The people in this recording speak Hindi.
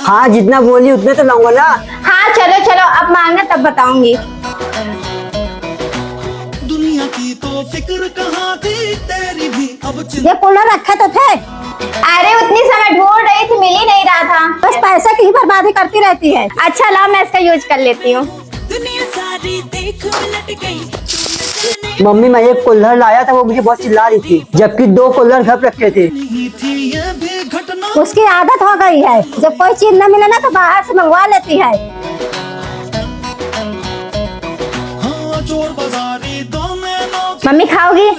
हाँ जितना बोली उतने तो लाऊंगा ना। हाँ चलो चलो, अब मांगना तब बताऊंगी। दुनिया की तो फिक्र कहाँ थी तेरी भी अब ये कूलर रखे तो थे। अरे उतनी समय ढूंढ रही थी, मिल ही नहीं रहा था। बस पैसे की ही बर्बादी करती रहती है। अच्छा लाओ, मैं इसका यूज कर लेती हूँ। दुनिया सारी देख उलट गई। मम्मी मैं एक कुल्हड़ लाया था, वो मुझे बहुत चिल्ला रही थी, जबकि 2 कुल्हड़ घर रखे थे। नहीं थी ये भी घटना। उसकी आदत हो गई है, जब कोई चीज न मिले ना तो बाहर से मंगवा लेती है। हाँ चोर बाजारी दो में मम्मी खाओगी?